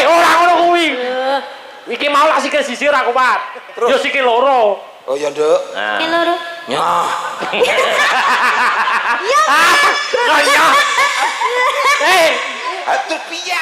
ora ngono kuwi. Iki mau lak sikil sisir aku, Pak. Yo sikil loro. Oh ya, Nduk. Sikil loro. Nyah. Nyah. Atuh piye?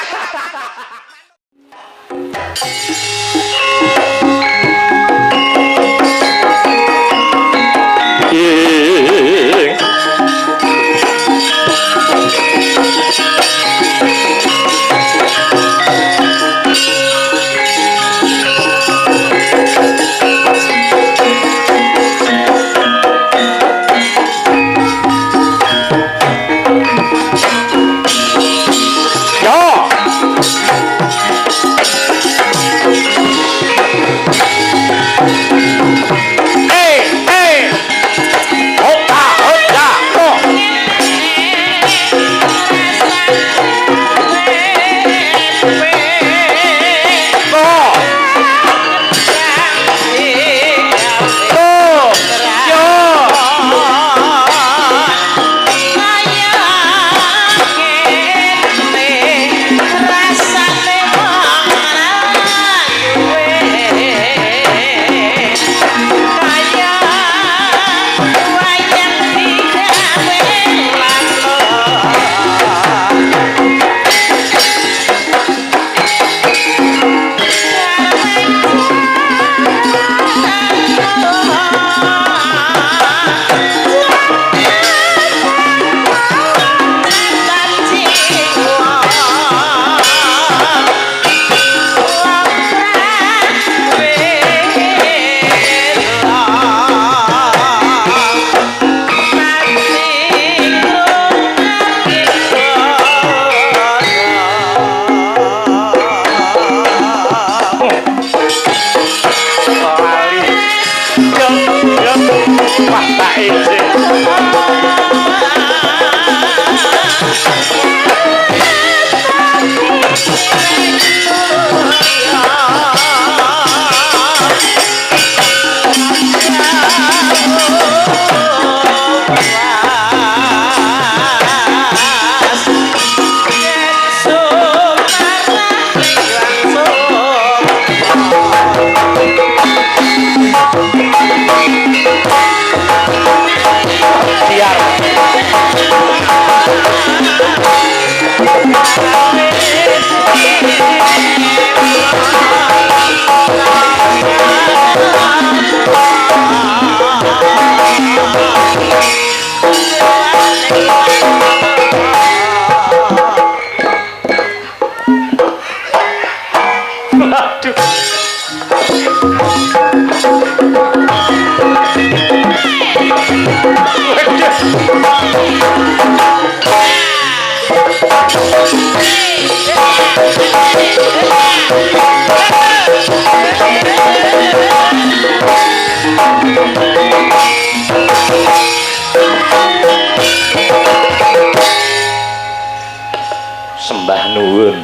Sembah nuwun.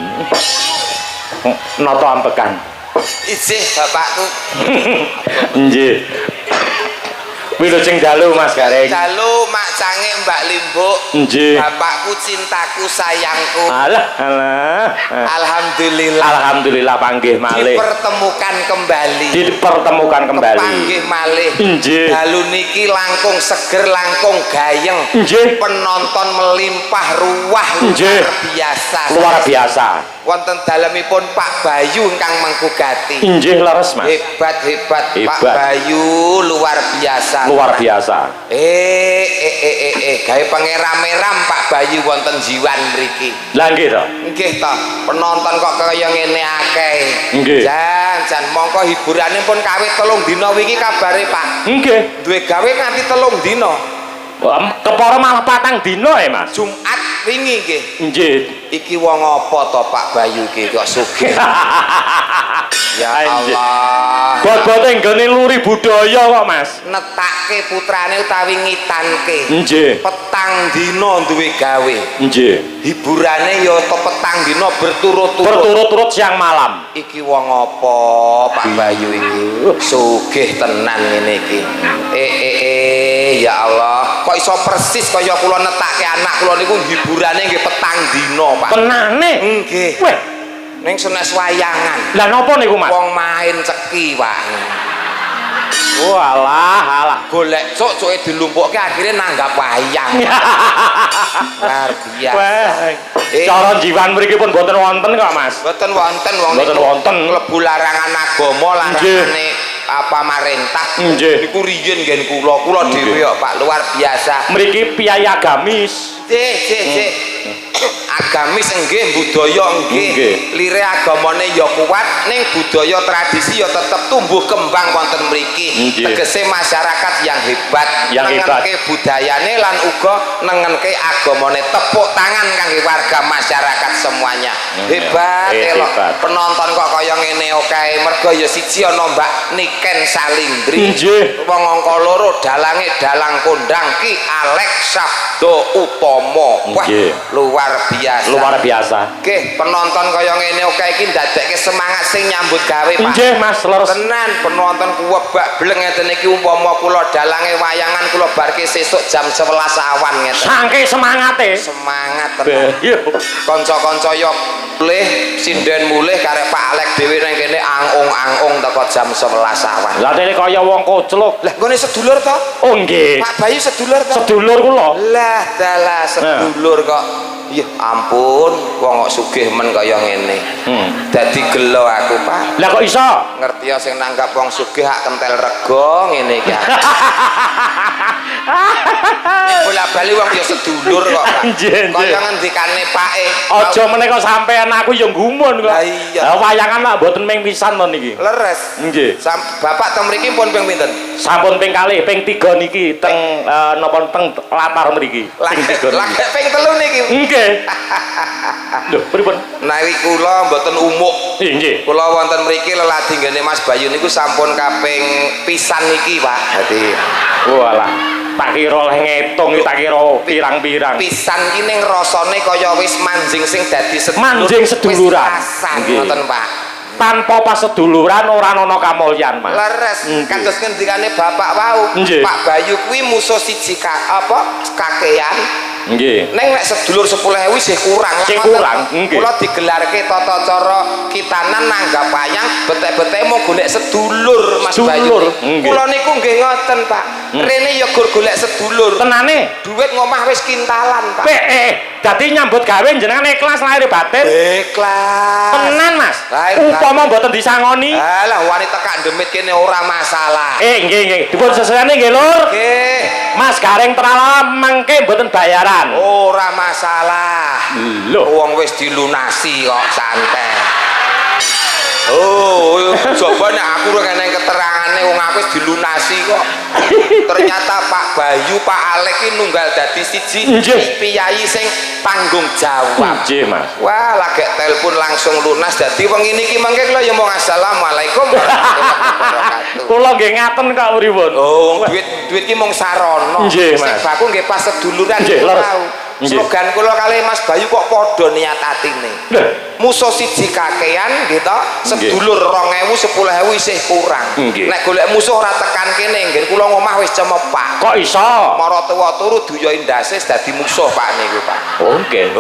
Nata ampekan. Isih bapakku. Nggih. Wilujeng dalu Mas Gareng. Dalu mak cange Mbak Limbuk. Nggih. Bapakku cintaku sayangku. Alah, alah. Alhamdulillah. Alhamdulillah panggih malih. Dipertemukan kembali. Dipertemukan kembali. Panggih malih. Nggih. Dalu niki langkung seger, langkung gayeng. Nggih. Penonton melimpah ruah luar biasa. Luar biasa. Wonten dalemipun Pak Bayu ingkang mengkugati. Inggih leres, Mas. Hebat. Pak Bayu luar biasa. Luar biasa. Gawe pengeram-eram Pak Bayu wonten jiwan mriki. Lah nggih to. Nggih to. Penonton kok kaya ngene akeh. Nggih. Jan mongko hiburane pun kawit 3 dina wingi kabare, Pak. Nggih. Duwe gawe nganti 3 dina. Kepara malah 4 dina ya, Mas. Jumat wingi nggih. Nggih. Iki wong apa to Pak Bayu iki kok sugih. Ya Allah. Bot-bote nggone luri budaya kok, Mas. Netake putrane utawi ngitanke. Nggih. Petang dina duwe gawe. Nggih. Hiburane ya to petang dina berturut-turut. Berturut-turut siang malam. Iki wong apa Pak Bayu iki? Sugih tenan ngene iki. Ya Allah, kok iso persis kaya kula netake anak kula niku hiburane nggih petang dina, Pak. Tenane. Nggih. Weh. Ning senes wayangan. Lah napa niku Mas? Wong main ceki, Pak. Walah, Golek cuk-cuke dilumpukke akhirnya nanggap wayang. Luar biasa. Wah. Cara jiwan mriki pun boten wonten kok, Mas. Boten wonten wong Boten wonten. Klebu larangan agama, larangane apa marentah. Nggih. Niku riyen ngen kula dhewe kok, Pak, luar biasa. Mriki piyai agamis. Cek. Agamis nggih, budaya nggih. Lire agamane ya kuat, ning budaya tradisi ya tetep tumbuh kembang wonten mriki. Tegese masyarakat yang hebat, nengenke budayane lan uga nengenke agamane. Tepuk tangan kangge warga masyarakat semuanya. Hebat elok. Penonton kok kaya ngene kae. Mergo ya siji ana Mbak Niken Salindri. Wong angka loro dalange dalang kondang Ki Alex Sabdo Utomo. Wah, luar biasa. Luar biasa. Nggih, penonton kaya ngene oke iki ndadekke semangat sing nyambut gawe, Pak. Nggih, Mas, leres. Tenan penonton kuwebak bleng ngeten iki umpama kula dalange wayangan kula barke sesuk jam 11 awan ngeten. Saking semangate. Semangat tenan. Kanca-kanca yo mulih sinden mulih karek Pak Alek dhewe nang kene angung-angung teko jam 11 awan. Lah dene kaya wong kocluk. Lah nggone sedulur to? Oh nggih. Pak Bayu sedulur to? Sedulur kula. Lah dalah sedulur kok. Ya ampun, wong kok sugih men kaya ngene. Dadi gelo aku, Pak. Lah kok iso? Ngerti ya sing nanggap wong sugih hak kentel rego ngene iki. Bola-bali wong ya sedulur kok, Pak. Kaya ngendikane pake. Aja meneh kok sampean aku ya gumun kok. Lah iya. Lah wayangan lak mboten ping pisan to niki. Leres. Nggih. Bapak teng mriki pun ping pinten? Sampun ping kalih, ping 3 niki teng napa teng latar mriki. Ping 3. Lagi ping 3 niki. Nggih. Lho, pripun? Nawi kula mboten umuk. Nggih. Kula wonten mriki leladi nggene Mas Bayu niku sampun kaping pisan niki, Pak. Dadi walah, tak kira oleh ngitung tak kira pirang-pirang. Pisan ki ning rasane kaya wis manjing sing dadi sedulur. Manjing seduluran. Nggih, ngoten, Pak. Tanpa pas seduluran ora ana kamulyan, Mas. Leres. Kados ngendikane Bapak wau, Pak Bayu kuwi musuh siji kakean. Nggih. Neng nek sedulur 10.000 sih kurang. Sing kurang, nggih. Kula digelarke tata cara kitanan nanggap wayang betek-betek mau golek sedulur Mas Bayu. Kula niku nggih ngoten, Pak. Rene ya gur golek sedulur. Tenane, duit ngomah wis kintalan, Pak. dadi nyambut gawe jenengan ikhlas lahir batin. Ikhlas. Tenan, Mas. Upama mboten disangoni. Alah wanita kak demit kene ora masalah. Nggih. Dipun sesuaiane nggih, Lur. Nggih. Mas garing trala mengke mboten bayaran. Ora masalah. Lho, wong wis dilunasi kok santai. Oh, coba nek aku ora kene keterangane wong aku wis dilunasi kok. Ternyata Pak Bayu, Pak Alek iki nunggal dadi siji piyai sing tanggung jawab. Nggih, Mas. Wah, lagi telepon langsung lunas dadi wengi niki mangke kula ya mau assalamualaikum warahmatullahi wabarakatuh. Kula nggih ngaten kok pripun. Oh, duit ki mung sarono. Nggih, Mas. Sing baku nggih pas seduluran nggih, tahu. Slogan kula kali Mas Bayu kok padha niat atine. Musuh siji kakean gitu, sedulur 2.000 10.000 isih kurang. Nek golek musuh ora tekan kene, nggih kula ngomah wis cemepak. Kok iso? Mara tuwa turu duya indase dadi musuh Pak niku, Pak. Nggih.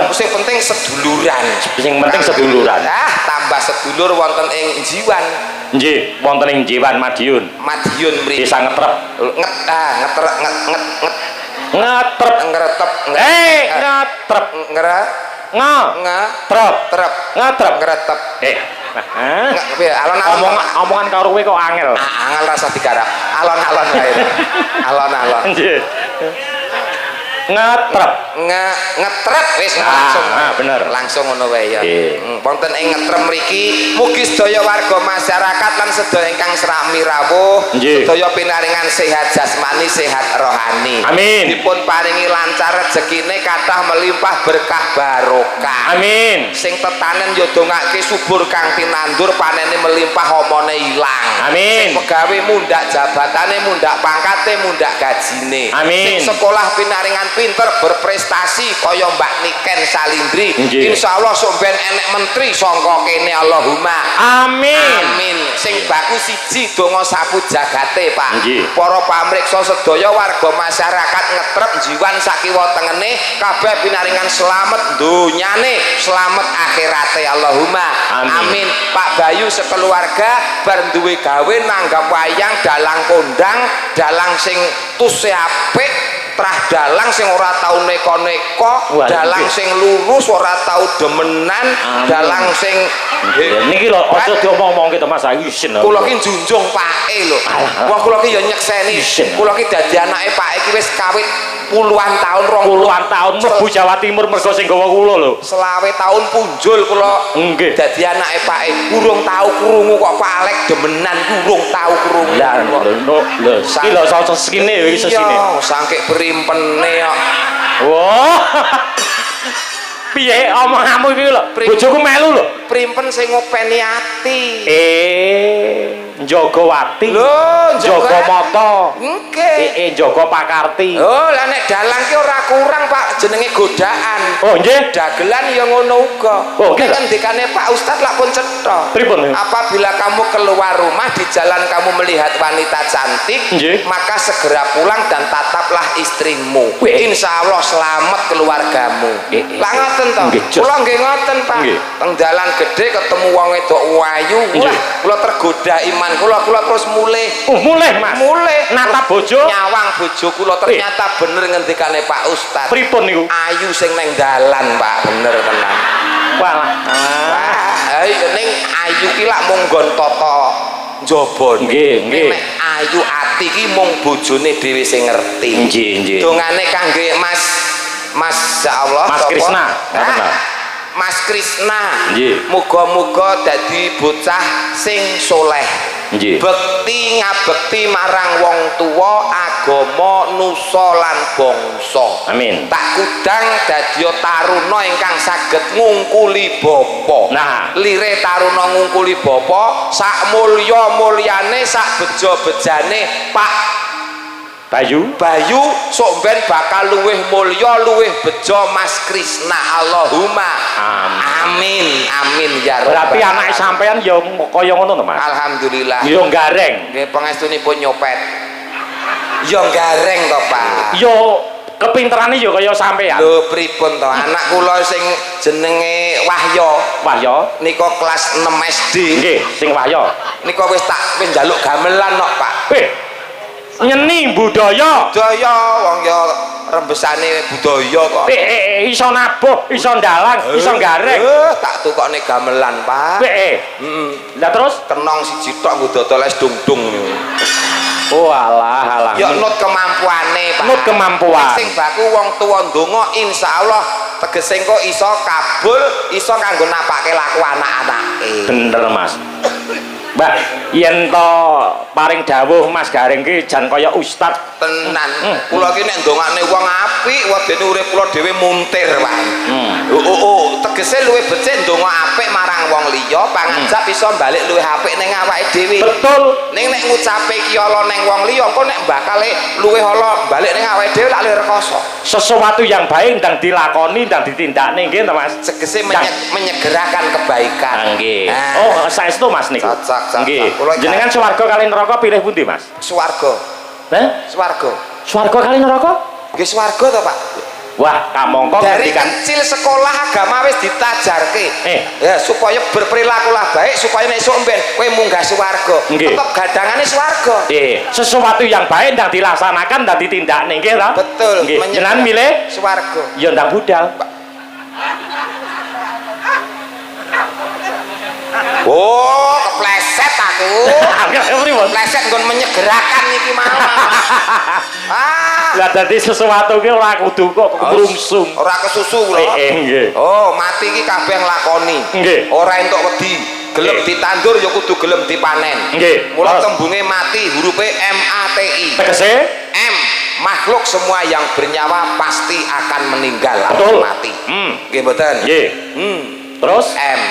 Sing penting seduluran. Sing penting seduluran. Tambah sedulur wonten ing Jiwan. Nggih, wonten ing Jiwan Madiun. Madiun mriki. Desa Ngetrep. Ngetrep. Ngetrep. Omongan karo kowe kok angel. Angel rasa digarap. Alon-alon wae. Alon-alon. Ngetrep wis langsung. Bener. Langsung ngono wae ya. Wonten ing ngetrep mriki mugi sedaya warga masyarakat lan sedaya ingkang srami rawuh, sedaya pinaringan sehat jasmani, sehat rohani. Amin. Dipun paringi lancar rezekine kathah melimpah berkah barokah. Amin. Sing tetanen ya dongake subur kang tinandur panene melimpah omone ilang. Amin. Sing pegawe mundak jabatane, mundak pangkate, mundak gajine. Amin. Sing sekolah pinaringan pinter berprestasi berprestasi kaya Mbak Niken Salindri. Nggih. Insyaallah sok ben enek menteri sangka kene Allahumma amin. Sing baku siji donga sapu jagate Pak. Nggih. Para pamriksa sedaya warga masyarakat ngetrep jiwan sakiwa tengene kabeh pinaringan selamat donyane selamat akhirate Allahumma amin. Pak Bayu sekeluarga bar duwe gawe nanggap wayang dalang kondang dalang sing tuse apik trah dalang sing ora tau neko-neko dalang sing lurus ora tau demenan dalang sing niki lho aja diomong-omongke to Mas Ayu isin kula ki njunjung pake lho wong kula ki ya nyekseni kula ki dadi anake Pak iki wis kawit puluhan tahun puluhan tahun mlebu Jawa Timur mergo sing gawa kula lho selawe tahun punjul kula nggih dadi anake Pak urung tau krungu kok Pak Alek demenan urung tau krungu lho iki lho sesine ya iso sine sangke primpene kok wah piye omonganmu iki lho bojoku melu lho primpen sing ngopeni ati njaga wati lho njaga mata nggih njaga pakarti oh lah nek dalang ki ora kurang Pak jenenge godaan oh nggih dagelan ya ngono uga oh nggih ngendikane Pak Ustad lak pun cetha pripun apabila kamu keluar rumah di jalan kamu melihat wanita cantik maka segera pulang dan tataplah istrimu insyaallah selamat keluargamu lah ngoten to kula nggih ngoten Pak teng dalan gede ketemu wong wedok ayu wah kula tergoda iman kula terus mulih Mas mulih nata bojo nyawang bojo kula ternyata bener ngendikane Pak Ustad pripun niku ayu sing neng dalan Pak bener tenan walah ning ayu ki lak mung nggon tata njaba nggih nek ayu ati ki mung bojone dhewe sing ngerti nggih dongane kangge Mas insyaallah Mas Krisna Mas Krisna nggih muga-muga dadi bocah sing soleh nggih bekti ngabekti marang wong tuwa agama nusa lan bangsa amin tak kudang dadi taruna ingkang saged ngungkuli bapa nah lire taruna ngungkuli bapa sak mulya-mulyane sak beja-bejane Pak Bayu sok ben bakal luweh mulya luweh bejo Mas Krisna Allahumma amin ya berarti anak sampean ya kaya ngono to Mas alhamdulillah ya gareng nggih pangestunipun nyopet ya gareng to Pak ya kepinterane ya kaya sampean lho pripun to anak kula sing jenenge Wahya nika kelas 6 SD nggih sing Wahya nika wis njaluk gamelan kok Pak nyeni budaya wong ya rembesane budaya kok iso nabuh iso ndalang iso gareng tak tukokne gamelan Pak lah terus kenong siji tok nggo dodoles dungdung oh alah ya nut kemampuane Pak nut kemampuan sing baku wong tuwa ndonga insyaallah tegese engko iso kabul iso kanggo napake laku anak-anake bener Mas Mbak yen to paring dawuh Mas Gareng ki jan kaya ustad tenan kula ki nek ndongakne wong apik wadene urip kula dhewe muntir Pak tegese luwih becik ndonga apik marang wong liya pangajap iso balik luwih apik ning awake dhewe betul ning nek ngucape ki ala ning wong liya engko nek bakale luwih ala balik ning awake dhewe lak luwih rekoso sesuatu yang baik ndang dilakoni ndang ditindakne nggih to Mas tegese menyegerakan kebaikan nggih oh saestu Mas niku nggih jenengan swarga kali neraka pilih pundi Mas swarga swarga kali neraka nggih swarga to Pak wah kamangka dari kecil sekolah agama wis ditajarke ya supaya berperilakulah baik supaya nek esuk mben kowe munggah swarga tetep gadangane swarga sesuatu yang baik ndang dilaksanakan ndang ditindakne nggih to betul jenengan milih swarga ya ndang budal oh kepleset aku kepleset nggon menyegerakan iki mau lah dadi sesuatu ki ora kudu kok krungsung ora kesusu lho nggih oh mati iki kabeh nglakoni nggih ora entuk wedi gelem ditandur ya kudu gelem dipanen nggih mula tembunge mati hurufe MATI tegese M makhluk semua yang bernyawa pasti akan meninggal atau mati nggih mboten nggih terus M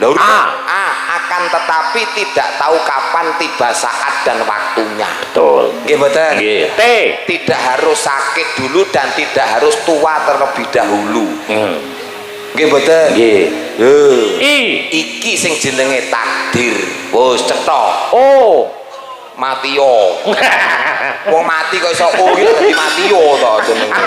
Akan tetapi tidak tahu kapan tiba saat dan waktunya. Betul. Nggih mboten? Nggih. T. Tidak harus sakit dulu dan tidak harus tua terlebih dahulu. Nggih mboten? Nggih. I. Iki sing jenenge takdir. Wis cetha. Oh. Matio. Wong mati kok iso iki dadi matio to jenenge.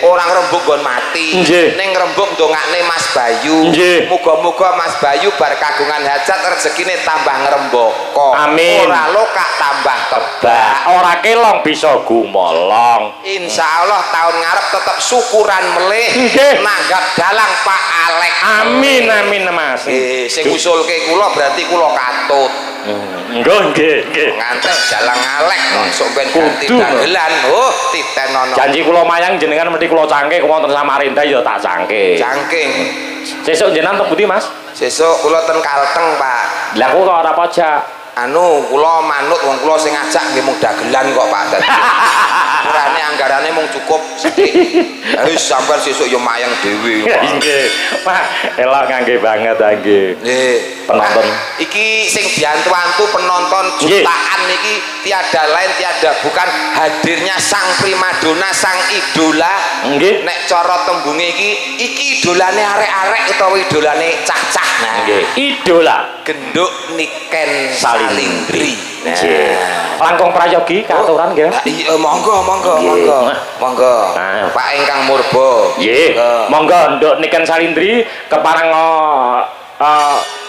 Orang Rembug nggon mati. Ning Rembug ndongakne Mas Bayu. Muga-muga Mas Bayu bar kagungan hajat rezekine tambah ngrembaka. Amin. Ora lokak tambah kebak. Ora kelong bisa gumolong. Insyaallah tahun ngarep tetep syukuran melih. Nanggap dalang Pak Alek. Amin amin Mas. Sing usulke kula berarti kula katut. Nggih. Ngantek dalang Alek sok ben ganti dagelan. Titenono. Janji kula mayang jenengan mesti kula cangke wonten Samarinda ya tak cangke. Cangking. Sesuk jenengan teng pundi Mas? Sesuk kula ten Kalteng, Pak. Lah kok ora pojak. Kula manut wong kula sing ngajak nggih mung dagelan kok, Pak. Dadi urane anggarane mung cukup sithik. Wis sampean sesuk ya mayang dhewe. Nggih. Pak, elok ngangge banget nggih. Nggih. Penonton. Iki sing diantu-antu penonton jutaan iki tiada lain tiada bukan hadirnya sang primadona, sang idola. Nggih. Nek cara tembunge iki idolane arek-arek utawa idolane cah-cah. Nah, nggih. Idola Genduk Niken Salindri. Langkung prayogi kaaturan nggih. Iya, monggo. Nah, Pak ingkang murba. Nggih. Monggo Nduk Niken Salindri kepareng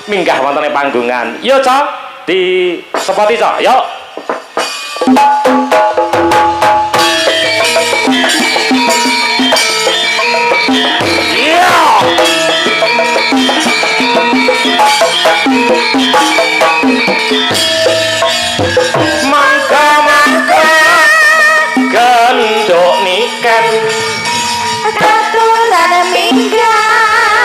minggah wonten ing panggungan. Yo, Cok. Di sepoti, Cok. Yo. Mangga Genduk Niken Katuran minggah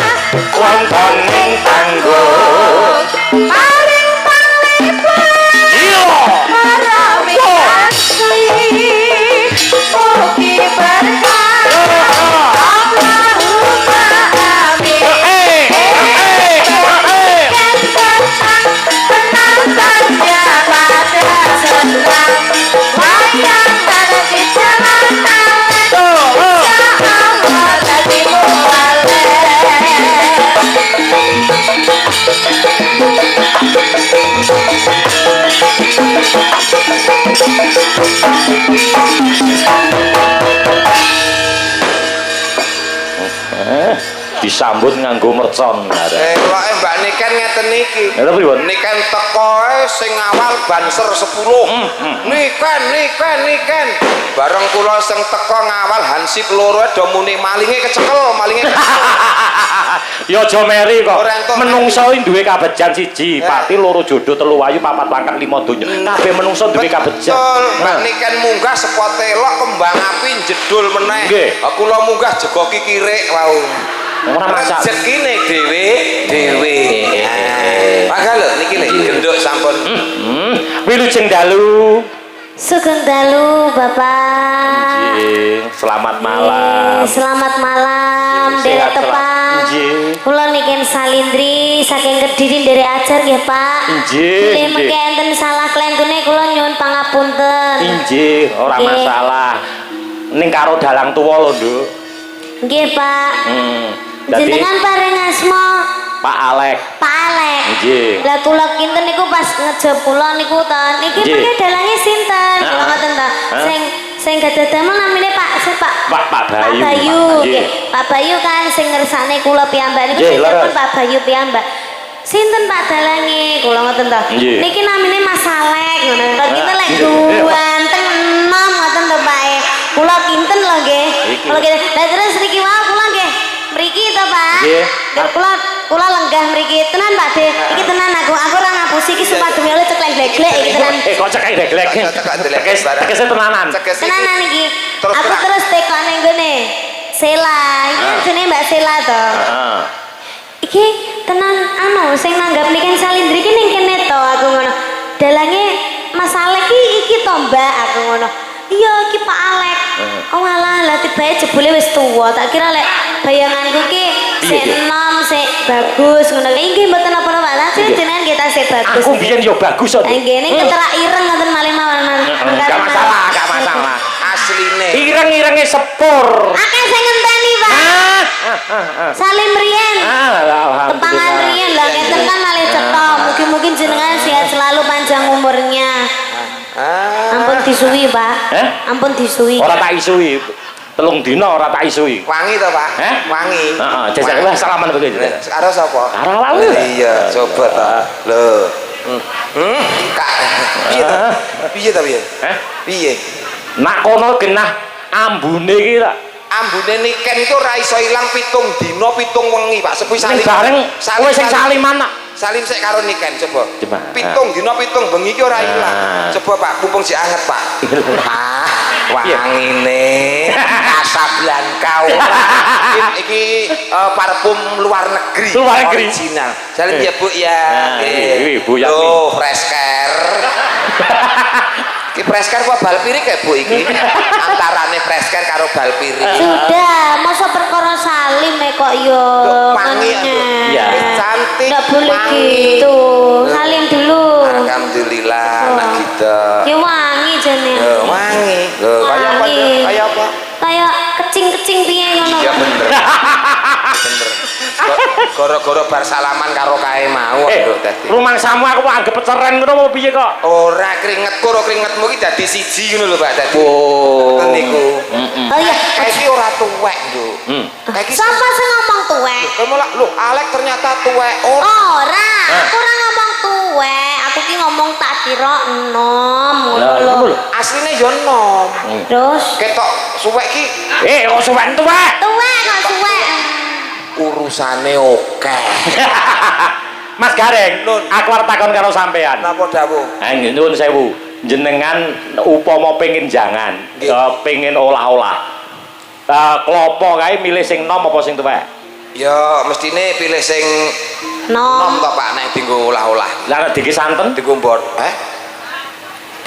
wonten ing panggung paling iya Marami asli Mugi berkah Allahumma amin Penontonnya pada senang Wayang ada di jalan Allah tadi mualek disambut nganggo mercon. Eloke Mbak Niken ngeten iki. Lha pripun? Niken teko sing awal banser 10. Niken. Bareng kula sing teko ngawal hansip loro do muni malinge kecekel. Ya aja meri kok. Ora entuk Menungso duwe kabejan siji, pati loro jodoh telu ayu papat pangkat 5 donya. Kabeh menungso duwe kabejan. Betul. Mbak Niken munggah sepote elok kembang api jedul meneh. Nggih. Kula munggah jego kikirik wau. Ora masak. Rezekine dhewe. Mangga lho niki lho genduk sampun. Wilujeng dalu. Sugeng dalu Bapak. Nggih, selamat malam. Selamat malam Sehat Derek Tepang. Nggih. Kula Niken Salindri saking Kediri nderek ajar nggih Pak. Nggih. Bilih mengke enten salah klentune kula nyuwun pangapunten. Injih, ora Nggih. masalah. Ning karo dalang tuwa lho, Nduk. Nggih Pak. Dadi Jenengan paring asma Pak Alek. Pak Alek. Nggih. Lah kula kinten niku pas ngejep kula niku to. Niki Nggih. mengke dalange sinten? Kula ngoten to. Sing gadah damel namine Pak Bayu. Pak Bayu. Bayu. Nggih. Nggih. Pak Bayu kan sing ngersane kula piyambak niku Nggih, sinten leres. Pak Bayu piyambak. Sinten Pak dalange? Kula ngoten to. Nggih. Niki namine Mas Alek ngono. Kula kinten lek Nggih. ganteng enom ngoten to Pak. Kula kinten lho nggih. Iki. Kula kinten. Lah terus niki wae kula nggih mriki to Pak. Nggih. Dan kula lenggah mriki tenan Pak De. Iki tenan aku ora ngapusi iki sumpah demi Allah ceklek glek iki tenan. Kok cekek deglek. Tekese tenanan. Tenanan iki. Terus Aku terang. terus teko ning gone Sela. Iki jenenge Mbak Sela to. Heeh. Iki tenan sing nanggap Niken Salindri iki ning kene to aku ngono. Dalange Mas Alek iki to Mbak aku ngono. Iya iki Pak Alek. Oh alah, lah tibae jebule wis tuwa. Tak kira lek bayanganku ki sik enom, sik bagus ngono. Inggih mboten napa-napa. Lah jenengan kita sik bagus. Aku biyen yo bagus kok. Nggih, ning keterak ireng ngoten malih mawon. Gak masalah, gak masalah. Asline. Ireng-irenge sepur. Akeh sing ngenteni, Pak. Salim riyen. Kepangan riyen lah ngeten kan malih cetha. Mugi-mugi jenengan sehat selalu panjang umurnya. Ampun disuwi, Pak. Ampun disuwi. Ora tak isui. 3 dina ora tak isui. Wangi to, Pak? Wangi. Heeh, jajal wis salaman begitu. Karo sapa? Karo lawu. Iya, coba ta. Lho. Kak. Piye ta? Piye ta piye? Piye? Nak kono genah ambune iki tak. Ambune niken itu ora iso ilang 7 dina 7 wengi, Pak. Sepuh salim. Bareng kowe sing saliman nak. Salim sik karo niken coba. 7 dina 7 bengi iki ora ilang. Coba Pak, mumpung sik anget, Pak. Wangine Casablanca ora. Iki parfum luar negeri. Original. Salim ya, Bu ya. Nggih, Bu ya. Oh, fresh care. Ki fresh care apa bal pirik ya, Bu iki? Antarane fresh care karo bal pirik. Sudah, masa perkara salim kok yo. Wangi ya. Cantik. Enggak boleh gitu. Salim dulu. Alhamdulillah anak kita. Ya wangi jane. Wangi. Loh, kayak apa? Kayak apa? Kayak kecing-kecing piye ngono. Iya bener. Bener. Goro-goro bar salaman karo kae mau lho dadi. Rumangsamu aku anggap peceren ngono apa piye kok? Ora keringetku karo keringetmu iki dadi siji ngono lho Pak dadi. Oh. Niku. Oh iya, Iki ora tuwek lho. siapa sing ngomong tuwek? Kamu lah, lho Alek ternyata tuwek. Ora, aku ora ngomong tuwek. Aku ki ngomong tak kira enom ngono lho. Asline yo enom. Terus Ketok suwek ki Kok suwek tuwek? tuwek kok suwek. urusane oke. Mas Gareng, aku arep takon karo sampean. Napa dawuh? Nyuwun sewu. Jenengan upama pengin jangan, pengin olah-olah. Klopo kae milih sing nom apa sing tuwek? Ya mestine pilih sing nom to Pak nek dienggo olah-olah. Lah nek diki santen, Dienggo mbot,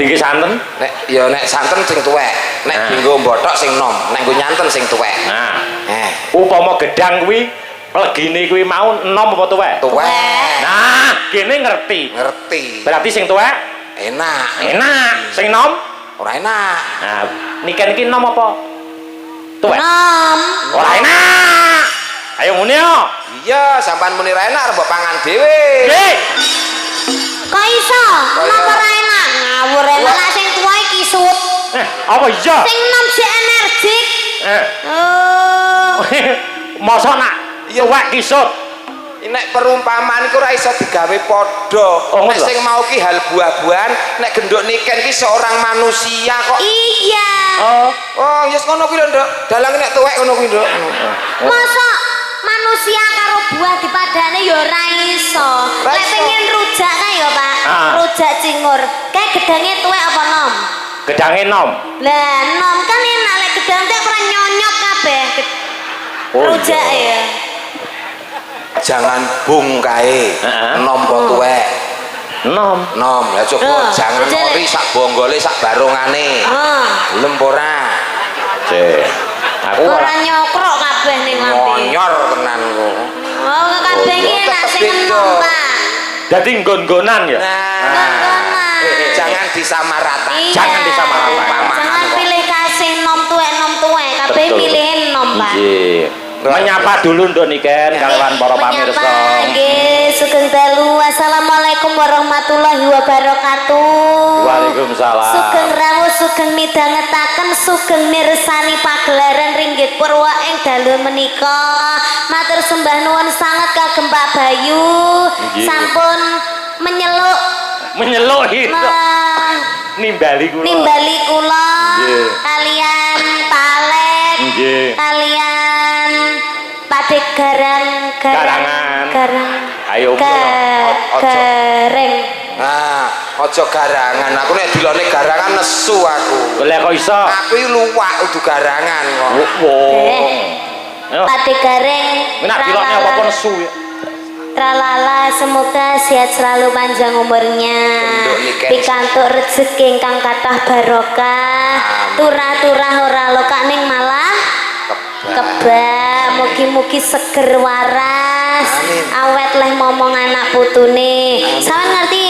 diki santen. Nek santen sing tuwek, nek dienggo mbothok sing nom, nek nggo nyanten sing tuwek. Nah. Upama gedang kuwi plegine kuwi mau nom apa tuwek? Tuwek. Nah, kene ngerti. Ngerti. Berarti sing tuwek Enak. enak, sing nom Ora enak. nah, niken iki nom apa? Tuwek. Nom. Ora enak. Ayo ngene yo. Iya, sampean muni ra enak arep mbok pangan dhewe. Nggih. Kok iso? Napa ora enak? Ngawur enak sing tuwa iki kisut. Apa iya? Sing nom sik energik. Oh. Masa nak tuwek kisut. Nek perumpamaan iku ora iso digawe padha. Nek sing mau ki hal buah-buahan, nek genduk niken ki seorang manusia kok. Iya. Oh, yes ngono kuwi lho, Nduk. Dalang nek tuwek ngono kuwi, Nduk. Masa manusia karo buah dipadane ya ora iso. Lek pengen rujak kae ya, Pak. Rujak cingur. Kae gedange tuwek apa nom? Gedange nom. Lah, nom kan enak lek gedang teh ora nyonyot kabeh. Rujak ya. Jangan bung kae. Nom apa tuwek? Nom. Nom. Lah coba jangan ori sak bonggole sak barongane. Gelem ora? Aku ora nyokrok kabeh ning lambe. Monyor tenan kok. Oh, kabeh iki enak sing enom, Pak. Dadi nggon-nggonan ya. Nggon-nggonan. Jangan disamaratakan. Iya. Jangan disamaratakan. Jangan pilih kasih nom tuwek, kabeh pilihin nom, Pak. Nggih. Menyapa dulu Nduk Niken kalian para pamirsa. Nggih, sugeng dalu. Assalamualaikum warahmatullahi wabarakatuh. Waalaikumsalam. Sugeng rawuh, sugeng midhangetaken, sugeng mirsani pagelaran Ringgit Purwa ing dalu menika. Matur sembah nuwun sanget kagem Pak Bayu. Sampun menyeluk itu. Nimbali kula kalian Palek kalian Pade garangan ayo gareng aja garangan aku nek dilone garangan nesu aku lha kok iso aku iki luwak udu garangan kok Pade gareng nek dilone apa-apa nesu ya Tralala, semoga sehat selalu panjang umurnya. Pikantuk rezeki ingkang kathah barokah. Turah-turah ora lokak ning malah kebak. Mugi-mugi seger waras. Awet leh momong anak putune. Sampeyan ngerti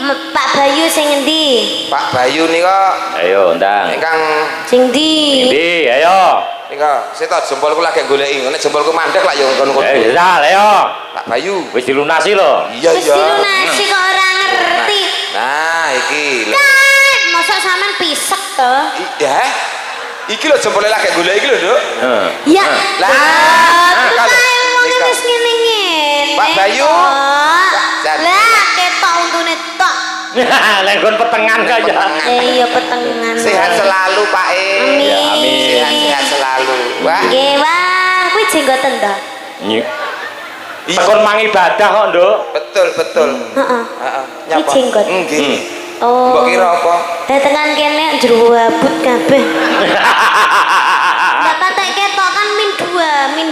Pak Bayu sing endi? Pak Bayu nika Ayo ndang. ingkang Sing ndi? Ndi ayo. nika sita jempolku lagi goleki. Nek jempolku mandek lak ya ngono. Sal ayo. Pak Bayu Wis dilunasi lho. iya Wis dilunasi kok ora ngerti. Nah iki lho. Kan, mosok sampean pisek to? Ya iki lho jempolnya lagi goleki iki lho Nduk. Ya. Lah, kalau nika. wis ngene-ngene. Pak Bayu. Kok. Lah ketok untune tok. Lenggon petengan kaya. Iya petengan. Sehat selalu Pak E. Amin. Ya, amin. Sehat selalu. Wah. Nggih, wah, kuwi jenggoten to. Iya. Tekon mangibadah kok, Nduk. Betul. Heeh. Heeh. Kuwi jenggot. Nggih. Oh. Mbok kira apa? Datengan kene jero abut kabeh. Ndak patek ketok kan min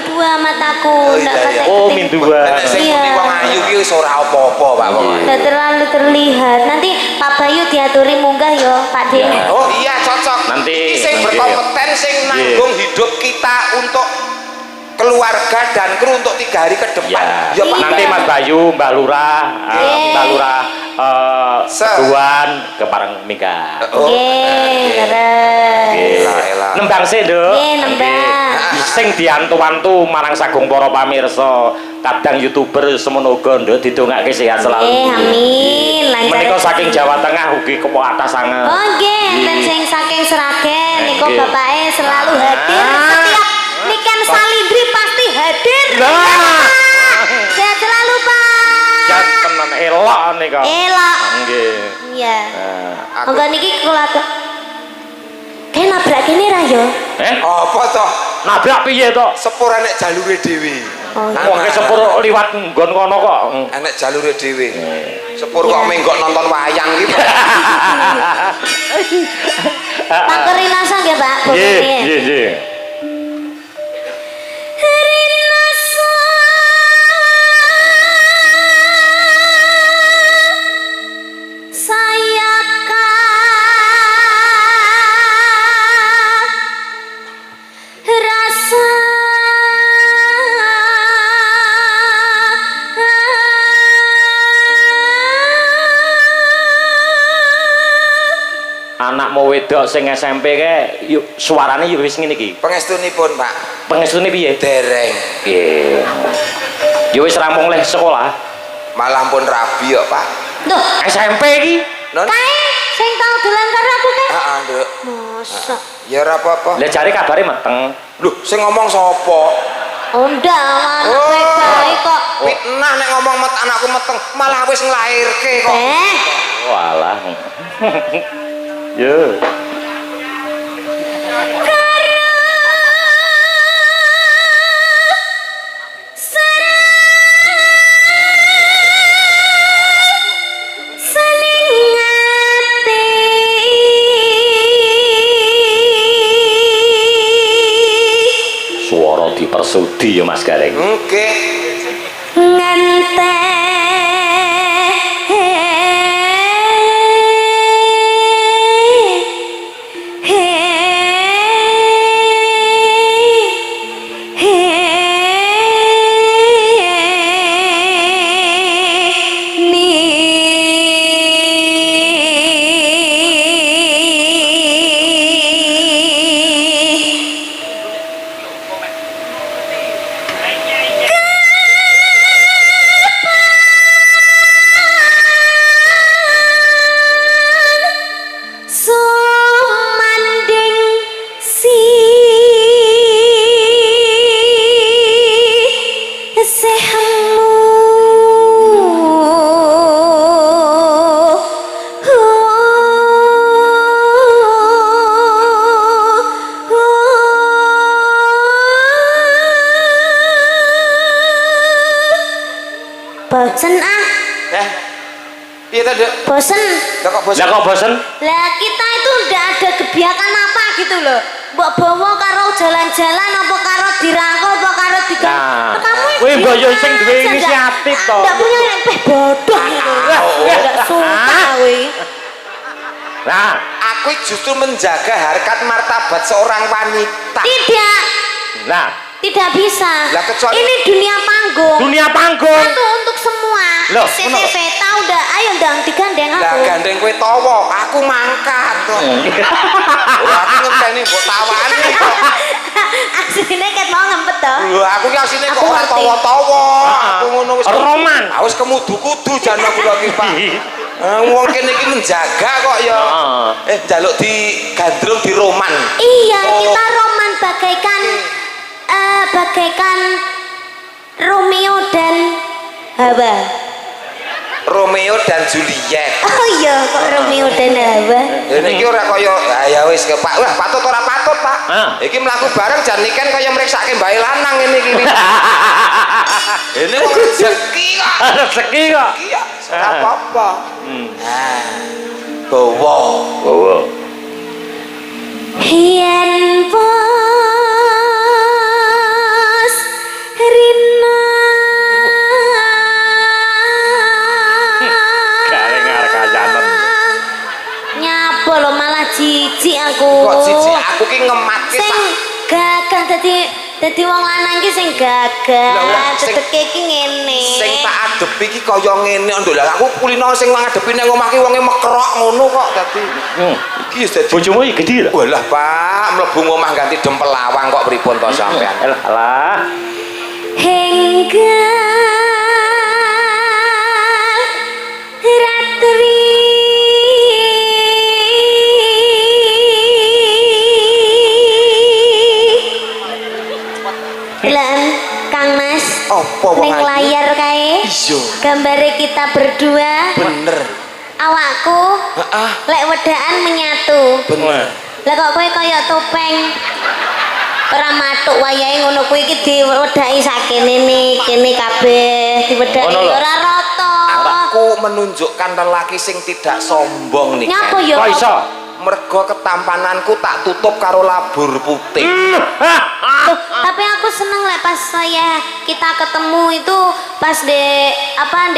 2 mataku. Ndak patek. Oh, min 2. Nek sing Iya. muni wong ayu ki wis ora apa-apa, Pak. Ndak terlalu terlihat. Nanti Pak Bayu diaturi munggah yo, Pak De. Oh iya cocok. Nanti, Iki sing nggih. berkompeten sing nanggung hidup kita untuk keluarga dan kru untuk 3 hari ke depan. Ya, Ya, Pak. nanti Mas Bayu, Mbak Lurah, Mbak Lurah Duan ke Parang Mingga. Oh. Nggih, leres. Elah. Nembang sih, Nduk. Nggih, nembang. Sing diantu-antu marang sagung para pamirsa, kadang YouTuber semono uga Nduk didongake sehat selalu. Amin. Lancar. Menika saking Jawa Tengah ugi kepo atas sanget. Oh nggih, enten sing saking Sragen niku Nggih. bapake selalu hadir setiap niken Salindri pasti hadir. Nah. Sehat selalu, Pak. Janten elok nika. Elok. Nggih. Iya. Nah. Monggo niki kula kayak nabrak kene ra yo? Apa toh? Nabrak piye to? Sepur enek jalure dhewe. Oh, iya. Wong ke sepur liwat nggon kono kok. Enek jalure dhewe. Sepur kok menggok nonton wayang iki. Pak. Pak Kerinasa nggih, Pak. Nggih. Anak mau wedok sing SMP ke yuk suarane yuk wis ngene iki. Pengestunipun, Pak. Pengestune piye? Dereng. Nggih. Ya wis rampung leh sekolah. Malah pun rabi kok, Pak. Duh, SMP iki. Non. kae sing tau dolan karo aku kae. Heeh, Nduk. Mosok. Ya ora apa-apa. Lah jare kabare meteng. Lho, sing ngomong sapa? Oh, ndak, anak baik kok. Fitnah nek ngomong anakku meteng, malah wis nglairke kok. Walah. Yo. Suara dipersudi ya Mas Gareng. Oke. Ngante bosen ah. Iya tadi. Bosen. Lah kok bosen? Lah kok bosen? Lah kita itu udah ada kebiasaan apa gitu loh. Mbok bawa karo jalan-jalan apa karo dirangkul apa karo digang. Kamu kowe mbok yo sing duwe inisiatif to. Enggak punya bodoh itu. Enggak suka kowe. Nah, aku justru menjaga harkat martabat seorang wanita. Tidak. Nah, tidak bisa. Lah kecuali ini dunia panggung. Dunia panggung. Satu untuk semua. Loh, CCTV tahu dah. Ayo dang digandeng aku. Lah gandeng kowe tawa, aku mangkat kok. Aku ngenteni mbok tawani kok. Asline ket mau ngempet to. Lho aku ki asline kok Aku ora ngerti. tawa-tawa. Aku ngono wis Roman. Wis kemudu-kudu jan aku lagi Pak. Wong kene iki menjaga kok ya. Njaluk di gandrung di Roman. Iya, kita roman bagaikan bagaikan Romeo dan Hawa. Romeo dan Juliet. Oh iya, kok Romeo dan Hawa. Ini iki ora kaya ya wis ke Pak. Wah, patut ora patut, Pak. Iki mlaku bareng jan niken kaya mriksake mbae lanang ngene iki. Ini kok rezeki kok. Rezeki kok. Iya, ora apa-apa. Nah. Bawa. Yen pos rina Galengar kajanen. nyapa lo malah jijik aku. Kok jijik aku ki ngematke sing gagah dadi wong lanang ki sing gagah teteke ki ngene. sing tak adepi ki kaya ngene nduk. Lah aku kulino sing ngadepi nang omah ki wonge mekrok ngono kok dadi. Iki wis dadi Bojomu iki gedhi lho. Walah Pak, mlebu omah ganti dempel lawang kok pripun to sampean. Alah. Hingga ratri Lan Kang Mas Apa wong ning ayu? layar kae Iya. gambare kita berdua Bener. awakku Heeh. lek wedaan menyatu. Bener. Lah kok kowe kaya topeng ora matuk wayahe ngono kuwi iki diwedhaki sakene kene kabeh diwedhaki Ngono lho. ora rata. Aku menunjukkan lelaki sing tidak sombong nih. Nyapa ya? Kok iso? Mergo ketampananku tak tutup karo labur putih. Tuh, tapi aku seneng lek pas kita ketemu itu pas di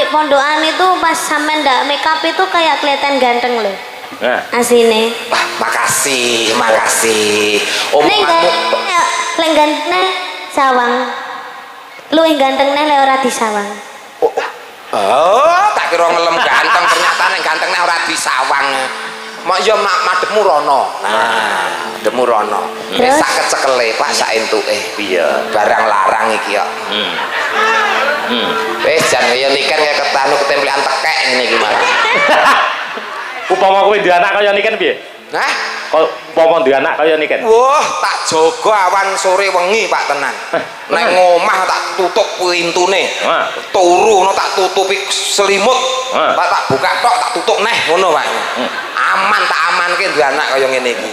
pondokan itu pas sampean ndak make up itu kayak kelihatan ganteng loh. Nah, Asline. Wah, makasih. Ning Omahmu lek ganteng sawang. Luwih ganteng neh lek ora disawang. Oh, tak kira ngelem ganteng, ternyata nek gantengnya ora disawang. Mak ya madhepmu rono. Nah, madhepmu rono. Wis Terus? sak kecekele Pak sak entuke. iya. Barang larang iki kok. Wis jan ya niken kaya ketanu ketemplean tekek ngene iki malah. Upama kowe duwe anak kaya niken piye? Hah? Kok upama duwe anak kaya niken? Wah, tak jaga awan sore wengi Pak tenan. Nek ngomah tak tutup pintune. Wah. Turu ngono tak tutupi selimut. Wah. Tak buka tok tak tutup neh ngono Pak. Aman tak amanke duwe anak kaya ngene iki.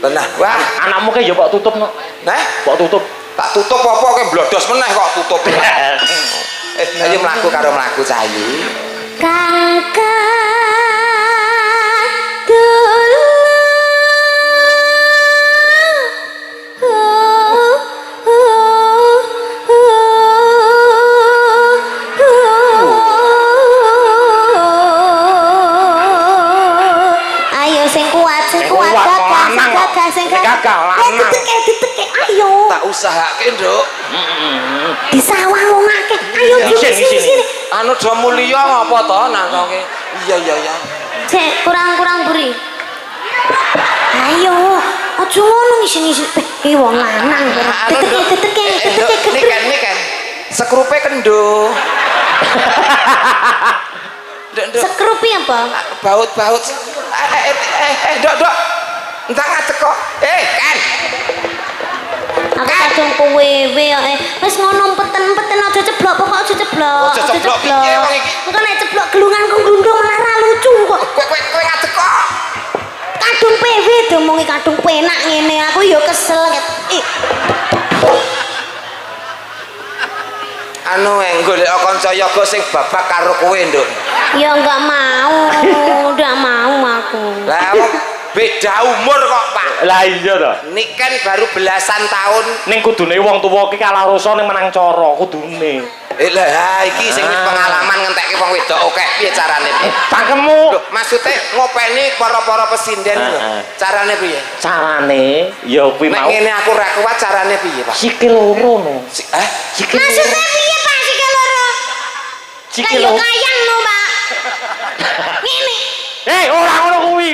Tenan. Wah, Anakmu ke ya kok tutup no? nah, Kok tutup? tak tutup apa ke blodos meneh kok tutup. Ayo mlaku karo mlaku cahayu. Kakak dulu ayo sing kuat gagah sing gagah lanang. diteke ayo Tak usahake, Nduk. disawang wong akeh ayo sini Anu do mulya ngapa to nangkoke? Iya. cek kurang buri ayo aja ngono ngisi-ngisi wong lanang teteke Niken. Sekrupe kendo. Nduk. sekrupi apa Baut. Dok. Entang ngadeg kok. Kan. aku kadung kowewe wis ngono peten aja ceblok pokok aja ceblok Aja ceblok piye wong iki? engko nek ceblok gelungan kok glundung malah ra lucu kok Kowe ngadeg kok. kadung PW diomongi kadung penak ngene aku ya kesel Anu golek kanca yoga sing babak karo kowe, Nduk. ya enggak mau aku Lah beda umur kok Pak. Lah iya to. Nik kan baru belasan tahun. Ning kudune wong tuwa iki kalah rasa ning menang cara kudune. Lah iki sing wis pengalaman ngentekke wong wedok oke piye carane piye? Cangkemmu. Lho, maksude ngopeni para-para pesinden lho. Carane piye? Carane ya kuwi Nek mau. ngene aku ra kuat carane piye, Pak? Sikil loro no. Sikil. Maksudnya piye Pak sikil loro? Sikil Kayak loro. kayang no Pak. Ngene. Ora ngono kuwi.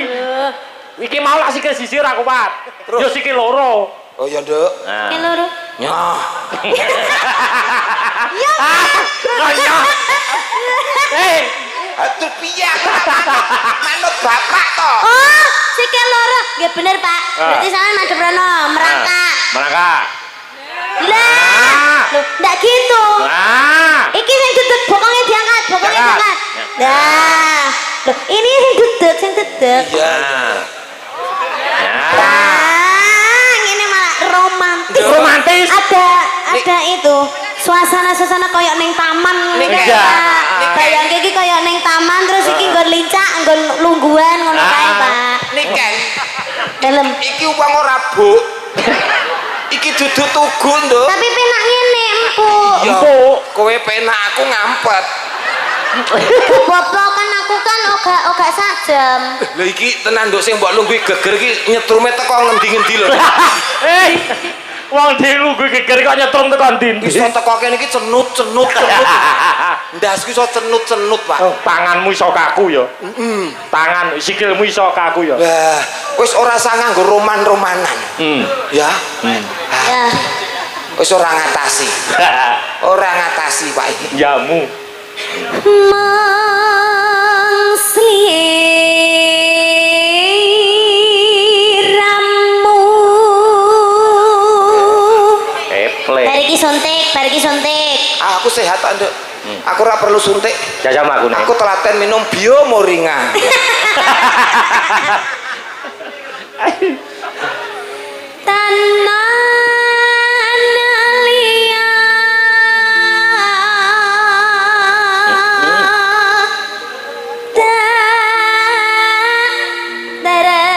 Iki mau lak sikil siji ora kuat. Yo sikil loro. Oh ya, Nduk. Sikil loro. Nyoh. Ya. Nyoh. Aduh piye aku manut bapak to. Oh, sikil loro. Nggih bener Pak. Berarti sampean madhep rono, merangkak. Merangkak. Lah. Loh, ndak gitu. Iki sing duduk bokongnya diangkat, bokongnya diangkat. Nah. Loh, ini sing duduk, sing duduk. Iya. Nah, ini malah romantis. Romantis. Ada itu suasana koyok neng taman. Iya. Bayangke iki koyok neng taman terus iki nggon lincak, nggon lungguhan ngono kae, Pak. Niken. Dalem. Iki wong ora buk. Iki dudu tugu, Nduk. Tapi penak ngene, empuk. Iya. Kowe penak aku ngampet. Bapak kan aku kan ogak sajam. Lho iki tenan Nduk sing mbok lungguhi geger iki nyetrume teko ngendi-ngendi lho. Wong dilungguh geger kok nyetrum teko ndi? Iso teko kene iki cenut. Ndasku iso cenut, Pak. Tanganmu iso kaku ya. Tangan sikilmu iso kaku ya. Lah, wis ora usah nganggo roman-romanan. Ya. Ya. Wis ora ngatasi. Ora ngatasi, Pak iki. Jamu. Sliramu. Eple. Bariki suntik. Aku sehat kok, Nduk. Aku ora perlu suntik. Jajam aku nih. Aku telaten minum bio moringa. Tanah liya daresnani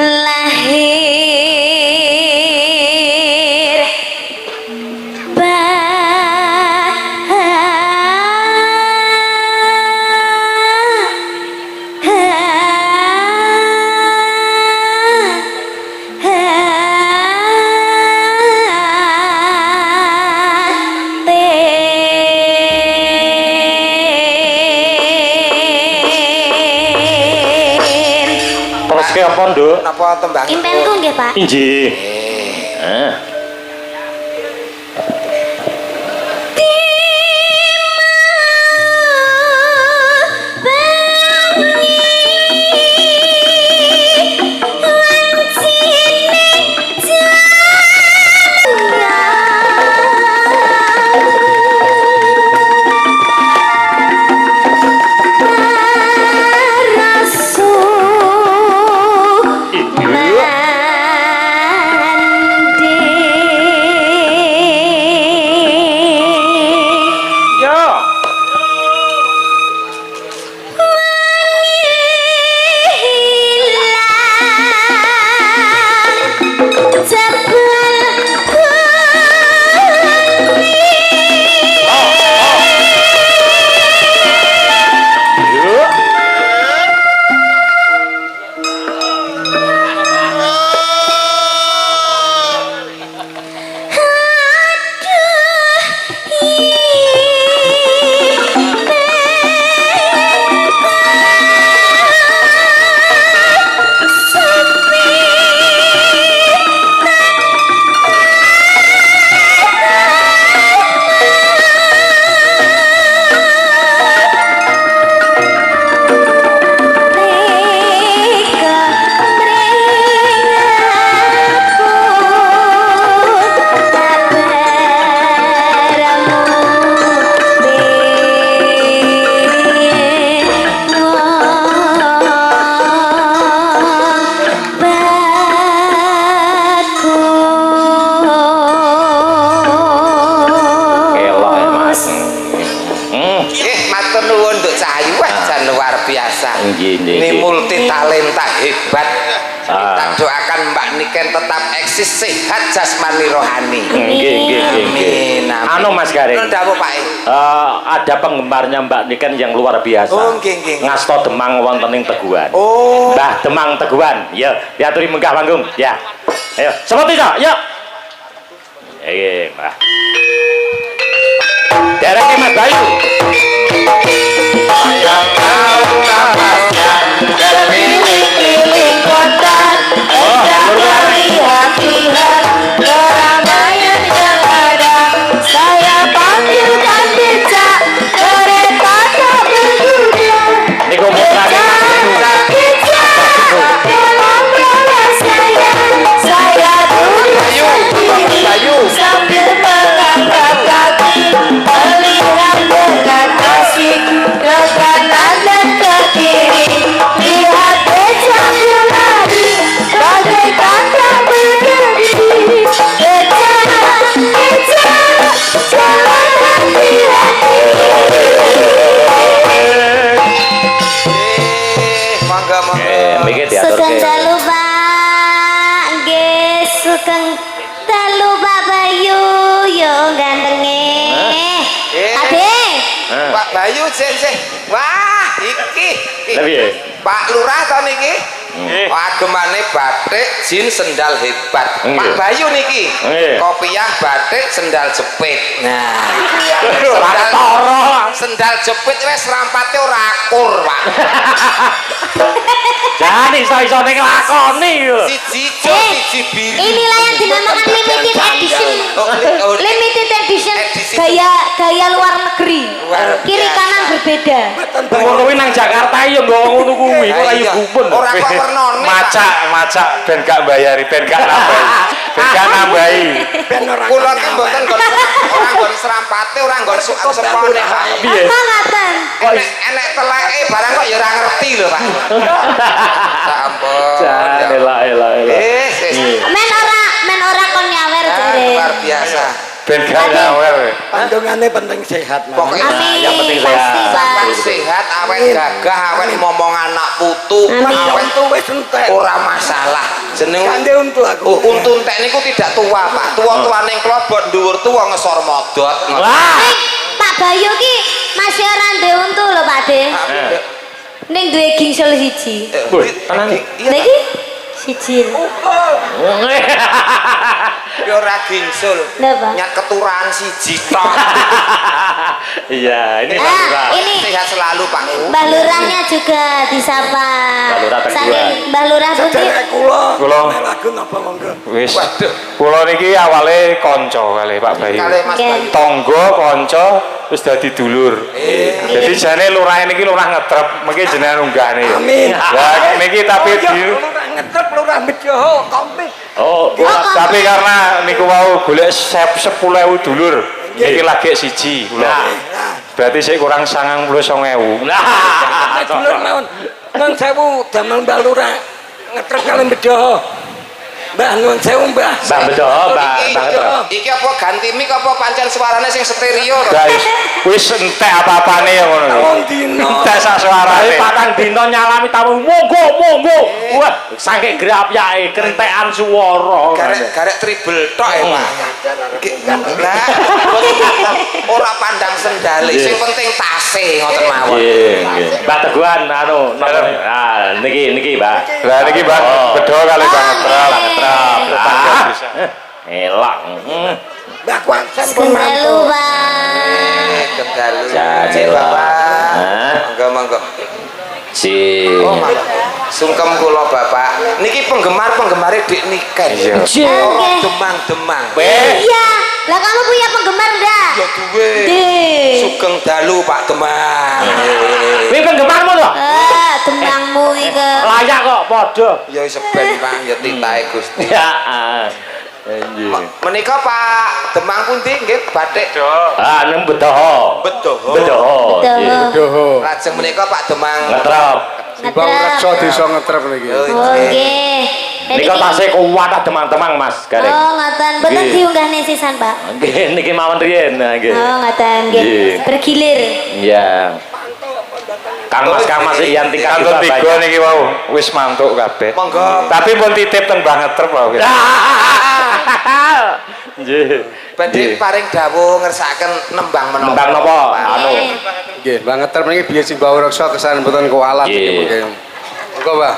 lahir Terus ke apa, Nduk? Napa tembang? Impenku nggih, Pak. Injih. Mandi Niken tetap eksis sehat jasmani rohani. Amin. Anu Mas Garing. Dawuh Pak. Ada penggemarnya Mbak Niken yang luar biasa. Oh, nggih. Ngasto Demang wonten ing Teguhan. Oh. Mbah Demang Teguhan. Ya, diaturi munggah panggung. Ya. Ayo, seperti itu. Yuk. Nggih, Mbah. Dereke Mas Bayu. Sayang tahu napasnya keliling kota dari hati-hati keramaian yang ada saya panggilkan becak kereta tak berguna niku mutrane dalam bola saya duduk Bayu sambil mengangkat kaki melihat dengan asik ke kanan dan ke kiri lihat becak berlari bagaikan tak berdiri becak jalan hati-hati mangga. mikir diatur. sugeng dalu Pak nggih sugeng dalu Pak Bayu yo gantenge Ade Pak Bayu sih. Wah, iki. Lah piye? Pak Lurah to niki. Agemane batik jin sendal hebat. Pak Bayu niki. Kopiah batik sendal jepit. Nah. Sendal jepit wis rampate ora akur, Pak. Jane iso-iso ning lakoni yo. Siji biru. inilah yang dinamakan limited edition limited edition gaya luar negeri kiri kanan berbeda Ngono kuwi nang Jakarta yo nggawa ngono kuwi kok ayo gumun. Ora kok wernane. Macak ben gak bayari, ben gak nambahi. Kula ki mboten ora nggon serampate, ora nggon sepone. Piye? apa ngaten Enek teleke barang kok ya ora ngerti lho, Pak. Sampun. Elah. men ora kon nyawer jare Luar biasa. Ben gak nyawer. Pandungannya penting sehat Mas. Pokoknya amin yang penting pasti sampean Pak sehat, awet gagah, awet momong anak putu, awet Untu wis entek. ora masalah. Jeneng Kande untu aku. untu entek niku tidak tua, Pak. Tua-tuane klobot dhuwur tuwa ngesor modot. Wah. Pak Bayu ki masih ora ndek untu lho Pak De ning duwe gingsul siji Wih, tenan iki. lha iki siji Ya ora gingsul. lha Pak Nyat keturaan siji tok. Iya, ini Pak Lurah. ini Sehat selalu, Pak. Mbah Lurahnya juga disapa Mbah Lurah Teguhan. saking Mbah Lurah pundi Sedherek kula. Kula. Lagu napa monggo? Wis. Waduh. Kula niki awale kanca kali Pak Bayu. Kali Mas Oke. Bayu. Tangga kanca wis dadi dulur. Jadi jane lurah niki lurah ngetrep, mengki jenengan unggahne. Amin. Lah niki tapi di Lurah ngetep lurah Bejoho komplit. Oh, tapi karena niku wau golek 10.000 dulur. Niki lagi siji kula. Berarti sik kurang 99.000. nah. Dulur mawon. Nun sewu damel Mbah Lurah ngetrep kali Bejoho. Mbah nun sewu Mbah. Mbah bedo, Mbah. Iki apa ganti mic apa pancen suarane sing stereo to? Guys, wis entek apa-apane ya ngono. Wong dino. Entek sak Ayo suarane. patang dino nyalami tamu monggo. Wah, saking grapyake kentekan swara. Garek triple tok ya, Pak. Lah, ora pandang sendale, sing penting tase ngoten mawon. Nggih. Mbah Teguhan anu niki, Mbah. Lah niki Mbak bedo kali Bang Ngetrap. Ah, elak. Mbah Kwansen pun Kendalo mantu. Pak Kedalu. Jadi, Bapak. Hah? Monggo. Si. Oh, sungkem kula Bapak. Niki penggemar-penggemare Dik Niken. Iya. Oh, demang-demang. iya lah kamu punya penggemar enggak Ya duwe. deh Sugeng dalu Pak Demang. Kuwi penggemarmu lho. demangmu iki Layak kok padha. Ya wis ben Pak, ya titahe Gusti. Ya. Anjir. Menika Pak Demang pundi nggih batik. Ah, nang Bedoho. Bedoho. Bedoho. Doho. Lajeng menika Pak Demang. Ngetrap. Bang Reso desa ngetrep lagi. Oh, oh nggih Nika tasih kuat teman-teman Mas Gareng. oh ngaten mboten Nggih. diunggah sisan Pak Nggih, niki mawon riyen. Nah, nggih. oh ngaten nggih Nggih. bergilir Iya. Kang Mas yang tingkat kantor juga 3 banyak. niki wau wis mantuk kabeh. Monggo. Tapi pun titip teng banget trep wae. Nggih. Badhe paring dawuh ngersakaken nembang menapa. Nembang napa? Anu. Nggih, banget mriki biyen sing bawa reksa kesan mboten kualat Nggih. iki mungkin. Monggo, Mbah.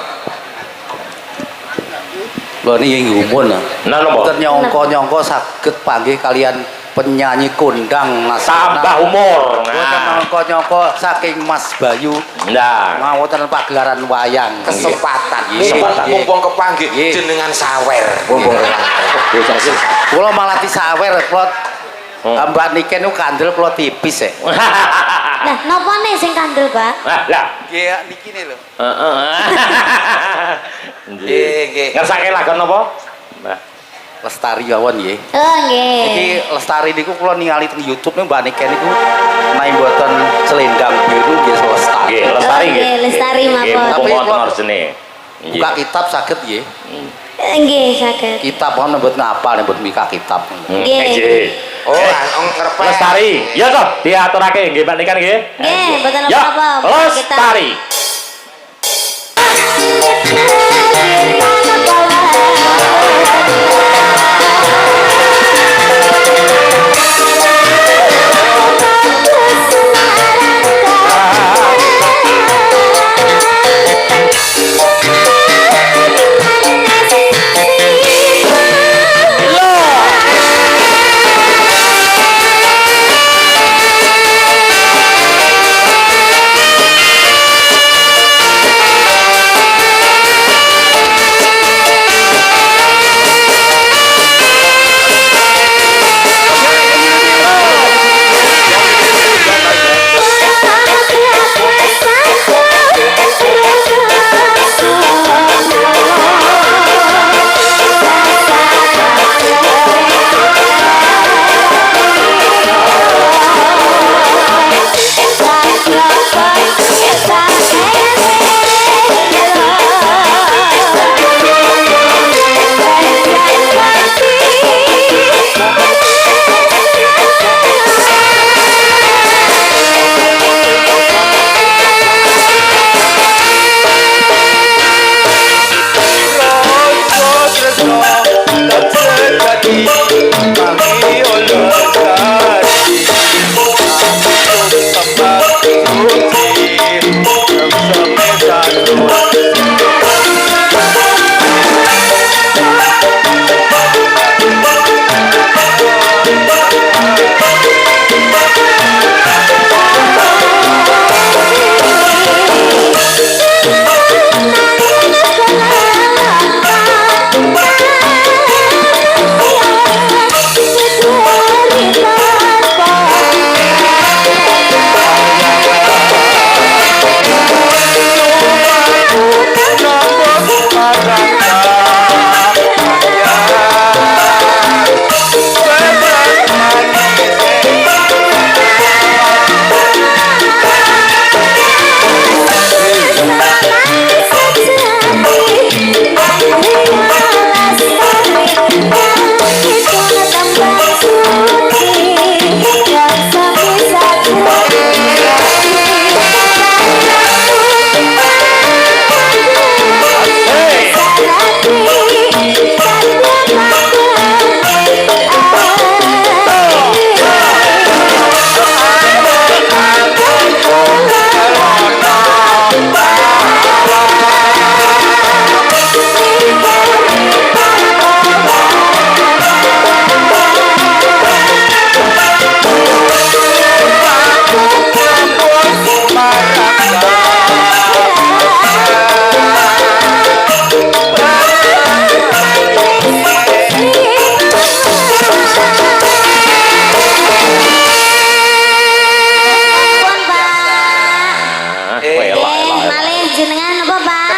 Lho niki ngumun. Nah napa? Mboten nyangka-nyangka saged panggih kalian penyanyi kondang nasional. Tambah umur. Mboten Nah. nyangka-nyangka saking Mas Bayu Nah. ngawonten pagelaran wayang. Kesempatan. Nggih. Mumpung kepanggih Nggih. jenengan sawer. Mumpung Kula malah disawer kula Mbak Niken niku kandel kula tipis e. Lah, napa nih sing kandel, Pak? Lah. Nggih, niki lho. Heeh. Nggih, nggih. Ngersake lagu napa? Nah. Lestari mawon nggih. Oh, nggih. Iki Lestari niku kula ningali teng YouTube niku Mbak Niken niku naik mboten selendang biru nggih Lestari. Nggih, Lestari Oh, nggih. nggih, Lestari Nggih, mawon. mumpung Tapi wonten kula- orsene. Buka kitab saged nggih. Nggih, saged. Kitab ana mboten ngapal mboten mika kitab. Nggih. Nggih. Oh, ngrepek. Lestari. Ya toh, diaturake nggih Pak Nikan nggih. Nggih, mboten Ya, apa-apa. Kita Lestari.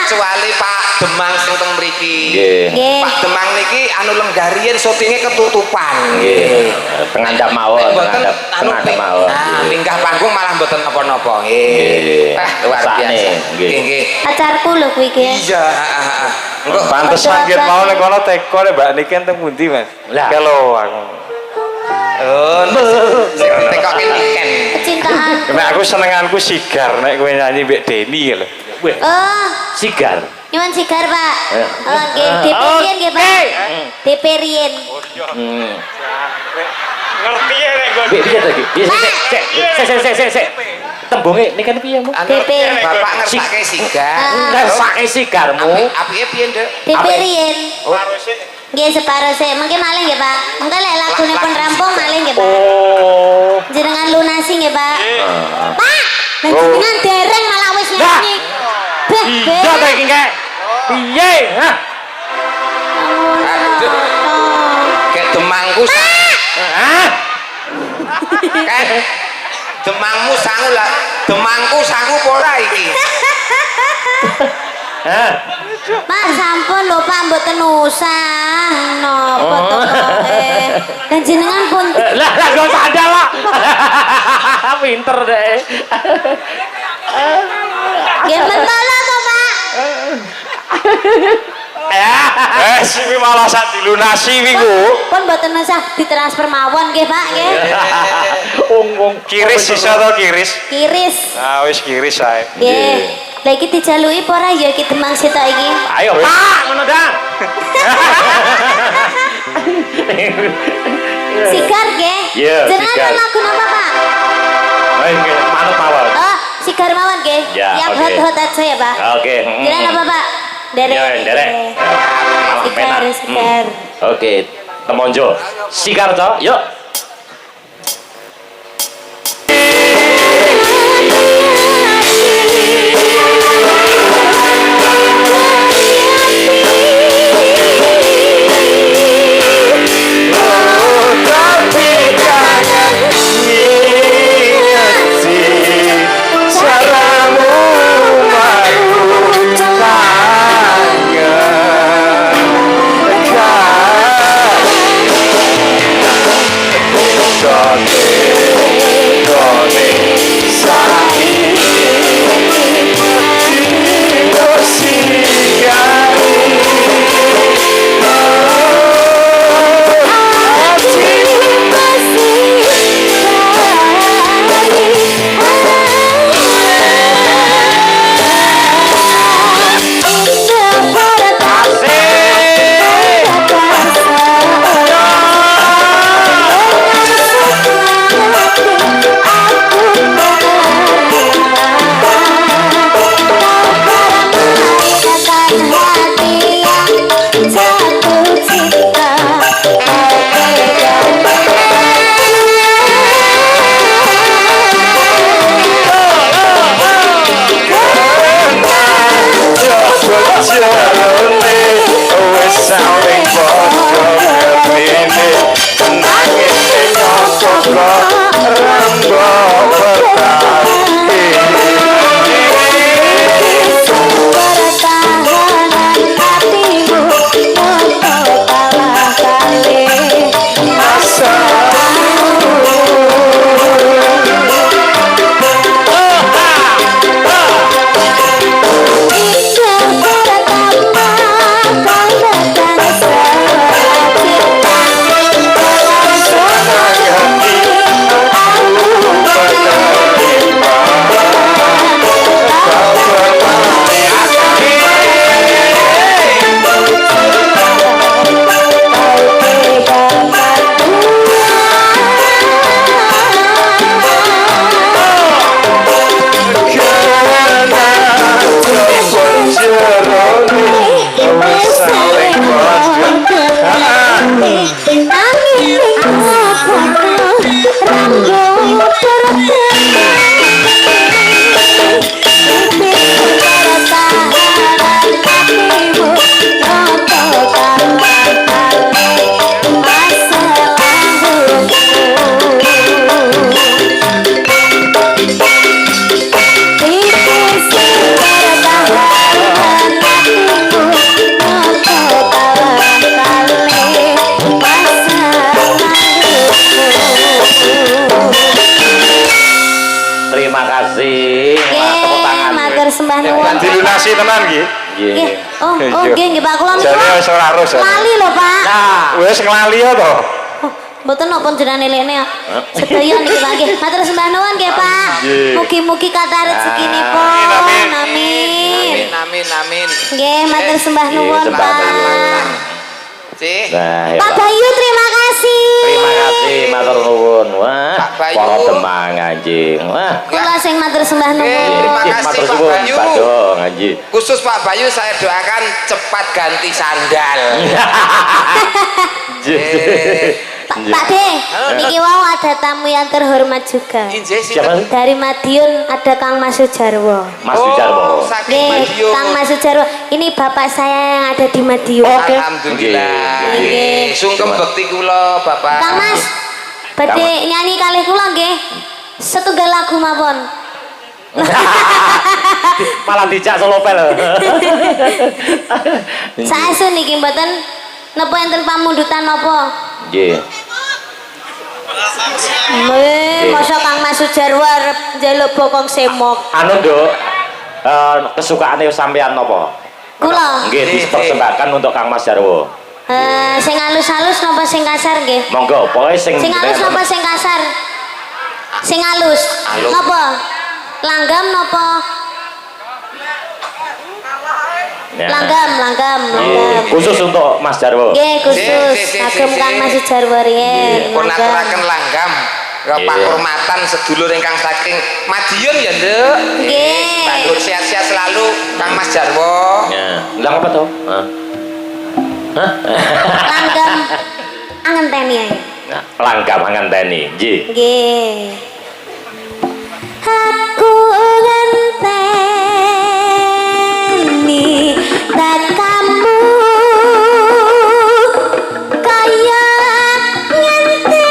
kecuali Pak Demang sing teng mriki. Nggih. Nggih. Pak Demang niki anu lenggarian syutinge ketutupan. Nggih. Tengandap mawon, Mboten anu tengandap mawon. nah, minggah panggung malah mboten napa-napa. Nggih. Nggih. Luar Rasane, biasa. nggih. Nggih, nggih. Pacarku lho kuwi iki. Iya, Engko Pantesan yen mau nek kono teko nek Mbak Niken teng pundi, Mas? Lah. Kelo aku. tekoke niken. Kecil cintaan. Nek aku senenganku sigar nek kowe nyanyi mbek Deni lho. Oh, Sigar. nyuwun sigar, Pak. Oke, DP riyen nggih, Pak. DP riyen. Ngerti ya nek gue. Piye tadi? Sik. Tembunge ini kan piye, Mu? DP. Bapak ngersake sigar. Ngersake sigarmu. Apike piye, Nduk? DP riyen. Nggih separo sik, mengke malih nggih, Pak. Mengke lek lagune pun rampung malih nggih, Pak. Oh. Jenengan lunasi nggih, Pak. Pak, jenengan dereng malah wis nyanyi. Iya ta iki kek. Piye? Hah? Aduh. Kayak demangku. Hah? Kayak demangmu sangu lah. Demangku sangu ora iki. Hah? Pak sampun lho Pak mboten usah napa to dan jenengan pun Lah gak usah ada lah. Pinter deh. nggih mentolo to Pak. Sing malah sak dilunasi wiku. Pun mboten usah ditransfer mawon nggih Pak nggih. Wong Kiris iso to kiris? Kiris. Nah wis kiris ae. Nggih. Lah iki dijaluki apa ora ya iki demang sitok iki? Ayo Pak, ngono dah. Sigar nggih. Iya, Jenengan sigar. lagu napa Pak? Ayo manut mawon. Oh, sigar mawon nggih. Ya, Yang oke. hot-hot aja ya Pak. Oke. Jenengan apa Pak? Derek. Ya, derek. Sigar, sigar. Oke, temonjo. Sigar to, yuk. Dilunasi tenan nggih. Nggih. Oh nggih nggih Pak kula Jane wis ora arus. lali lho Pak. Nah, Wis nglali ya to. Mboten napa jenengan elene kok. Sedaya niki Pak nggih. Matur sembah nuwun nggih Pak. Mugi-mugi kathah rezekinipun. Amin. Amin. Nggih, matur sembah nuwun Pak. Sih. Nah, Pak Bayu terima kasih. terima kasih matur nuwun. Wah, Pak Bayu. para demang anjing. Wah. Kula sing matur sembah nuwun. Terima Nggih, kasih, matur Pak suwun, Bayu. Pak Dong anjing. Khusus Pak Bayu saya doakan cepat ganti sandal. Pak De, niki wau ada tamu yang terhormat juga. Injih Siapa? Dari Madiun ada Kang Mas Sujarwo. Mas Sujarwo. Saking Nggih, Madiun. Kang Mas Sujarwo. Ini bapak saya yang ada di Madiun. Alhamdulillah. Nggih. Sungkem bekti kula Bapak. Kang Mas, badhe nyanyi kalih kula nggih. Setunggal lagu mawon. Malah dijak solopel. Saestu niki mboten napa enten pamundutan napa? Nggih. Masa Kang Mas Sujarwo arep njaluk bokong semok. Anu, Nduk. Kesukaane sampean napa? Kula. Nggih, dipersembahkan untuk Kang Mas Jarwo. Sing halus-halus napa sing kasar nggih? Monggo, pokoke sing Halus napa sing kasar? Sing halus. Napa? Langgam napa? Ya. Langgam. Khusus untuk Mas Jarwo. Nggih, khusus kagem Kang Mas Sujarwo riyen. Pun aturaken langgam. Pak hormatan sedulur ingkang saking Madiun ya, Nduk. Nggih. Bandur sehat-sehat selalu Kang Mas Jarwo. Ya. Lah apa to? Hah? Langgam angenteni ae. Nah, langgam ngenteni. Nggih. Nggih. Aku ngenteni tak kamu kaya ngenteni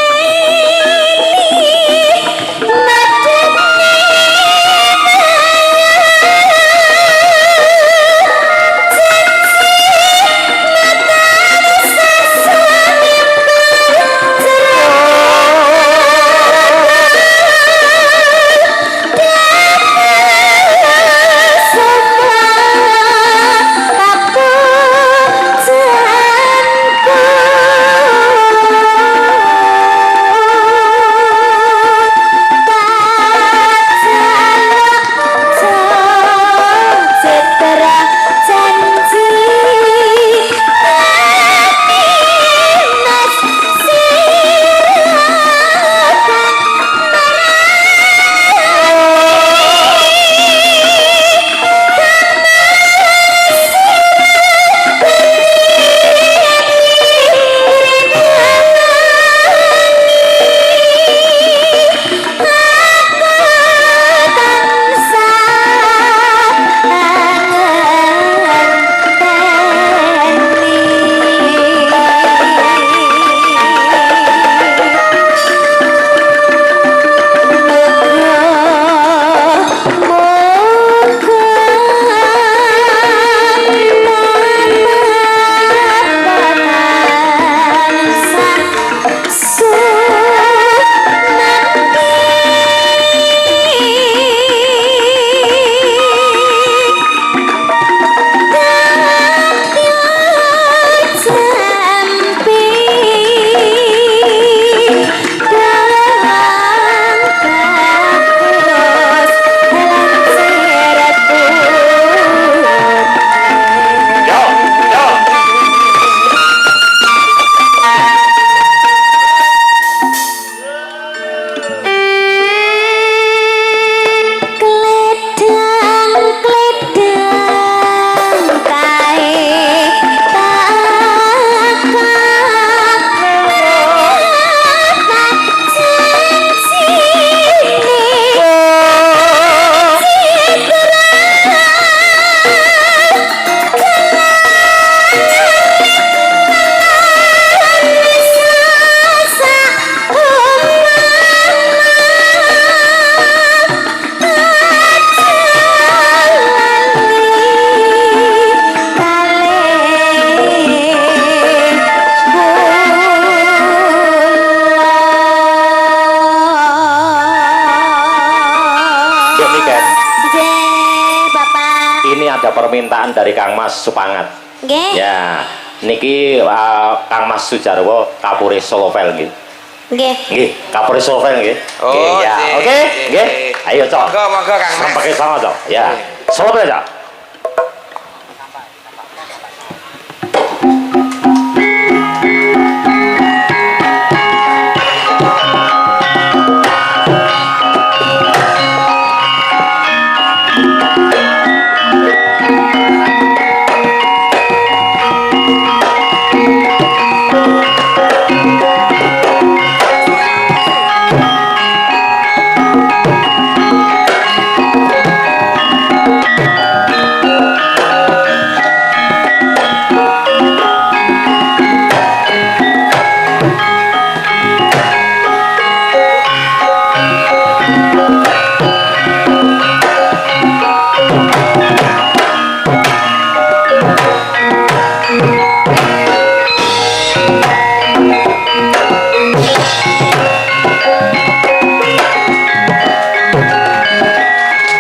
ada permintaan dari Kang Mas Supangat. Nggih. Ya, niki Kang Mas Sujarwo kapure Solovel nggih. Nggih. Nggih, Kapolres Sultan nggih. Oh, Nggih, ya. sip, Oke, sip, nggih. sip. Ayo, Cok. Monggo Kang Mas. Sampai sama, Cok. Ya. Selamat ya, Cok.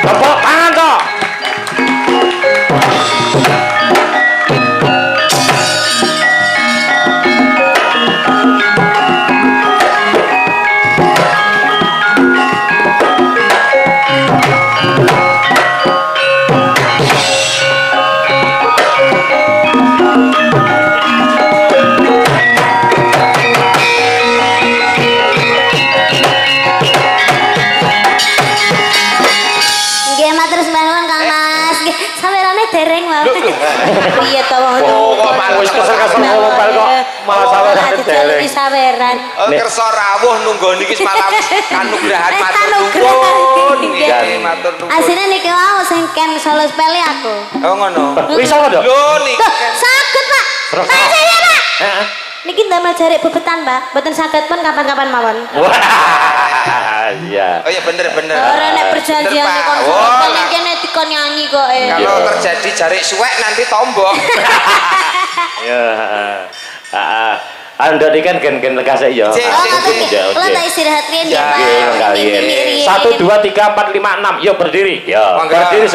Tepuk tangan, Cok. Nggih matur sembah nuwun Kang Mas. Nggih, sawerane dereng wae. Piye to wong Oh, kok malah wis kesel-kesel ngomel kok malah sawerane dereng. Saweran. Kersa rawuh nunggoni iki malah kanugrahan matur Kanugrahan. nuwun. Nggih. Nggih, matur nuwun. Asline niki wau sing ken solo spele aku. Oh ngono. Wis apa, Dok? Lho niki Loh, saged, Pak. Terus. Pak saya, Pak. Heeh. Niki ndamel jarik bebetan, Pak. Mboten saged pun kapan-kapan mawon. Wah, iya. Oh ya bener. Ora nek perjanjian Bener, Pak. kon Oh, solo spele kene dikon nyanyi kok. kalau terjadi jarik suwek nanti tombok. Ya. Heeh. Anda ini kan gen-gen lekas ya. Cek, Oh, ngoten cek, nggih. Kula tak istirahat riyen ya, Ya, Pak. Nggih, kalian. Riyen. 1 2 3 4 5 6. Yuk berdiri. Ya, Monggo. berdiri.